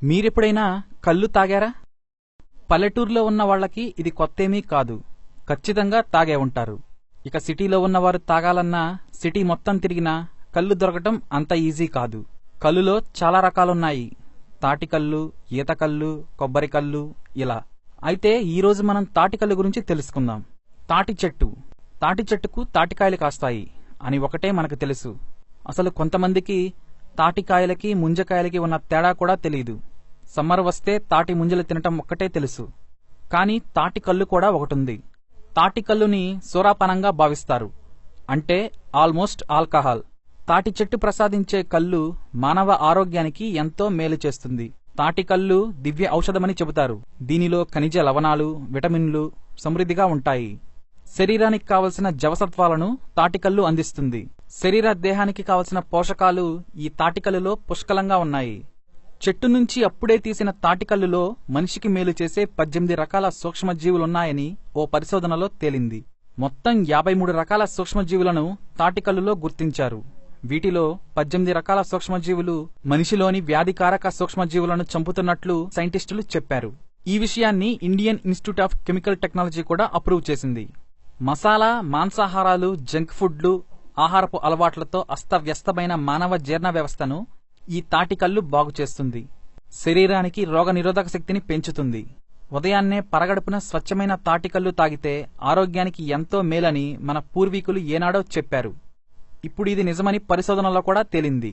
మీరెప్పుడైనా కళ్ళు తాగారా? పల్లెటూరులో ఉన్న వాళ్లకి ఇది కొత్తేమీ కాదు. ఖచ్చితంగా తాగే ఉంటారు. ఇక సిటీలో ఉన్నవారు తాగాలన్నా సిటీ మొత్తం తిరిగినా కళ్ళు దొరకటం అంత ఈజీ కాదు. కళ్ళులో చాలా రకాలున్నాయి. తాటికల్లు, ఈతకల్లు, కొబ్బరికల్లు ఇలా. అయితే ఈరోజు మనం తాటికల్లు గురించి తెలుసుకుందాం. తాటి చెట్టుకు తాటికాయలు కాస్తాయి అని ఒకటే మనకు తెలుసు. అసలు కొంతమందికి తాటికాయలకి ముంజకాయలకి ఉన్న తేడా కూడా తెలీదు. సమ్మర్ వస్తే తాటి ముంజలు తినటం ఒక్కటే తెలుసు. కాని తాటికల్లు కూడా ఒకటుంది. తాటికల్లుని సోరాపానంగా భావిస్తారు. అంటే ఆల్మోస్ట్ ఆల్కహాల్. తాటి చెట్టు ప్రసాదించే కల్లు మానవ ఆరోగ్యానికి ఎంతో మేలు చేస్తుంది. తాటికల్లు దివ్య ఔషధమని చెబుతారు. దీనిలో ఖనిజ లవణాలు, విటమిన్లు సమృద్ధిగా ఉంటాయి. శరీరానికి కావలసిన జవసత్వాలను తాటికల్లు అందిస్తుంది. శరీర దేహానికి కావలసిన పోషకాలు ఈ తాటికల్లులో పుష్కలంగా ఉన్నాయి. చెట్టు నుంచి అప్పుడే తీసిన తాటికల్లులో మనిషికి మేలు చేసే 18 రకాల సూక్ష్మజీవులున్నాయని ఓ పరిశోధనలో తేలింది. మొత్తం 53 రకాల సూక్ష్మజీవులను తాటికల్లులో గుర్తించారు. వీటిలో 18 రకాల సూక్ష్మజీవులు మనిషిలోని వ్యాధికారక సూక్ష్మజీవులను చంపుతున్నట్లు సైంటిస్టులు చెప్పారు. ఈ విషయాన్ని Indian institute of chemical technology కూడా అప్రూవ్ చేసింది. మసాలా, మాంసాహారాలు, జంక్ ఫుడ్లు, ఆహారపు అలవాట్లతో అస్తవ్యస్తమైన మానవ జీర్ణ వ్యవస్థను ఈ తాటికల్లు బాగుచేస్తుంది. శరీరానికి రోగనిరోధక శక్తిని పెంచుతుంది. ఉదయాన్నే పరగడుపున స్వచ్ఛమైన తాటికల్లు తాగితే ఆరోగ్యానికి ఎంతో మేలని మన పూర్వీకులు ఏనాడో చెప్పారు. ఇప్పుడు ఇది నిజమని పరిశోధనలో కూడా తేలింది.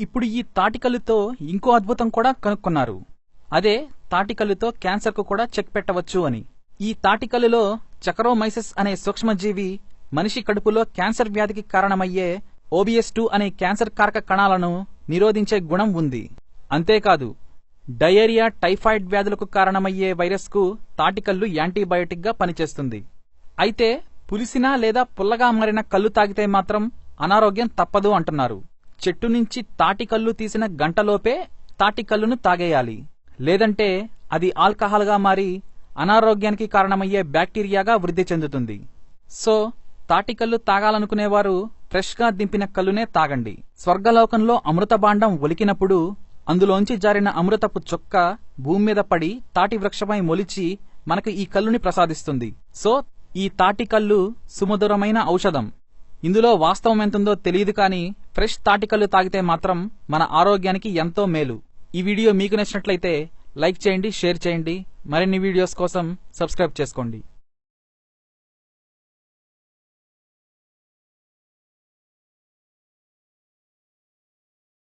ఇప్పుడు ఈ తాటికల్లుతో ఇంకో అద్భుతం కూడా కనుక్కున్నారు. అదే తాటికల్లుతో క్యాన్సర్కు కూడా చెక్ పెట్టవచ్చు అని. ఈ తాటికల్లులో చక్రోమైసిస్ అనే సూక్ష్మజీవి మనిషి కడుపులో క్యాన్సర్ వ్యాధికి కారణమయ్యే OBS2 అనే క్యాన్సర్ కారక కణాలను నిరోధించే గుణం ఉంది. అంతేకాదు, డయేరియా, టైఫాయిడ్ వ్యాధులకు కారణమయ్యే వైరస్ కు తాటికల్లు యాంటీబయోటిక్ గా పనిచేస్తుంది. అయితే పులిసిన లేదా పుల్లగా మారిన కల్లు తాగితే మాత్రం అనారోగ్యం తప్పదు అంటున్నారు. చెట్టు నుంచి తాటికల్లు తీసిన గంటలోపే తాటికల్లును తాగేయాలి. లేదంటే అది ఆల్కహాల్ గా మారి అనారోగ్యానికి కారణమయ్యే బ్యాక్టీరియాగా వృద్ధి చెందుతుంది. సో తాటికల్లు తాగాలనుకునేవారు ఫ్రెష్ గా దింపిన కల్లునే తాగండి. స్వర్గలోకంలో అమృతభాండం ఒలికినప్పుడు అందులోంచి జారిన అమృతపు చుక్క భూమి మీద పడి తాటి వృక్షమై మొలిచి మనకు ఈ కల్లుని ప్రసాదిస్తుంది. సో ఈ తాటికల్లు సుమధురమైన ఔషధం. ఇందులో వాస్తవం ఎంతుందో తెలియదు కానీ ఫ్రెష్ తాటికల్లు తాగితే మాత్రం మన ఆరోగ్యానికి ఎంతో మేలు. ఈ వీడియో మీకు నచ్చినట్లయితే లైక్ చేయండి, షేర్ చేయండి. మరిన్ని వీడియోస్ కోసం సబ్స్క్రైబ్ చేసుకోండి.